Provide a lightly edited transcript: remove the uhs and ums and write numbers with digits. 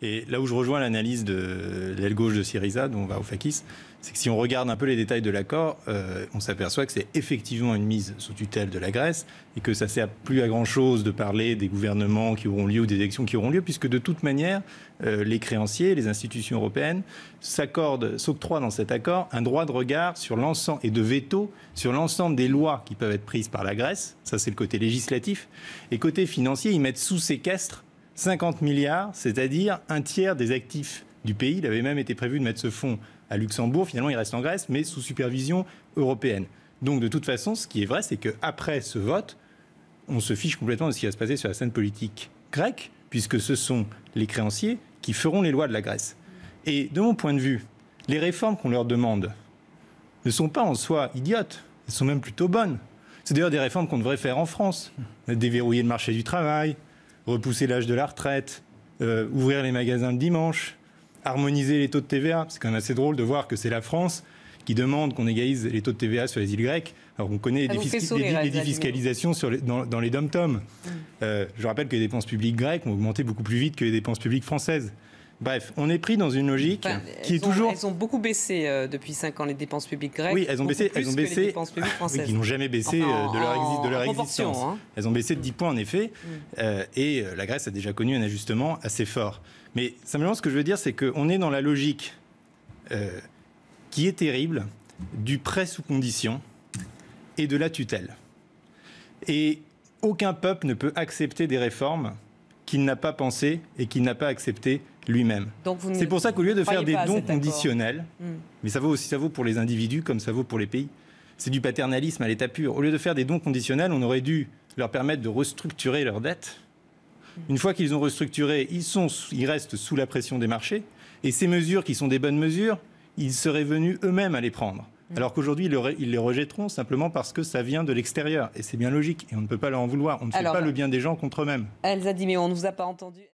Et là où je rejoins l'analyse de l'aile gauche de Syriza, dont Varoufakis, c'est que si on regarde un peu les détails de l'accord, on s'aperçoit que c'est effectivement une mise sous tutelle de la Grèce et que ça ne sert plus à grand-chose de parler des gouvernements qui auront lieu ou des élections qui auront lieu, puisque de toute manière, les créanciers, les institutions européennes s'octroient dans cet accord un droit de regard sur l'ensemble et de veto sur l'ensemble des lois qui peuvent être prises par la Grèce. Ça, c'est le côté législatif. Et côté financier, ils mettent sous séquestre 50 milliards, c'est-à-dire un tiers des actifs du pays. Il avait même été prévu de mettre ce fonds à Luxembourg. Finalement, il reste en Grèce, mais sous supervision européenne. Donc, de toute façon, ce qui est vrai, c'est qu'après ce vote, on se fiche complètement de ce qui va se passer sur la scène politique grecque, puisque ce sont les créanciers qui feront les lois de la Grèce. Et de mon point de vue, les réformes qu'on leur demande ne sont pas en soi idiotes. Elles sont même plutôt bonnes. C'est d'ailleurs des réformes qu'on devrait faire en France. Déverrouiller le marché du travail, repousser l'âge de la retraite, ouvrir les magasins le dimanche, harmoniser les taux de TVA. C'est quand même assez drôle de voir que c'est la France qui demande qu'on égalise les taux de TVA sur les îles grecques. Alors on connaît les défiscalisations dans les dom-toms. Je rappelle que les dépenses publiques grecques ont augmenté beaucoup plus vite que les dépenses publiques françaises. Bref, on est pris dans une logique qui est toujours... Elles ont beaucoup baissé depuis 5 ans, les dépenses publiques grecques. Oui, elles ont baissé. Les dépenses publiques françaises. Oui, qui n'ont jamais baissé de leur existence. Hein. Elles ont baissé de 10 points, en effet. Et la Grèce a déjà connu un ajustement assez fort. Mais simplement, ce que je veux dire, c'est qu'on est dans la logique qui est terrible du prêt sous condition et de la tutelle. Et aucun peuple ne peut accepter des réformes qu'il n'a pas pensées et qu'il n'a pas acceptées lui-même. C'est pour ça qu'au lieu de faire des dons conditionnels, mais ça vaut pour les individus comme ça vaut pour les pays, c'est du paternalisme à l'état pur. Au lieu de faire des dons conditionnels, on aurait dû leur permettre de restructurer leurs dettes. Une fois qu'ils ont restructuré, ils restent sous la pression des marchés. Et ces mesures qui sont des bonnes mesures, ils seraient venus eux-mêmes à les prendre. Alors qu'aujourd'hui, ils les rejetteront simplement parce que ça vient de l'extérieur. Et c'est bien logique. Et on ne peut pas leur en vouloir. On ne fait pas le bien des gens contre eux-mêmes. Elsa Di Meo, on ne vous a pas entendu.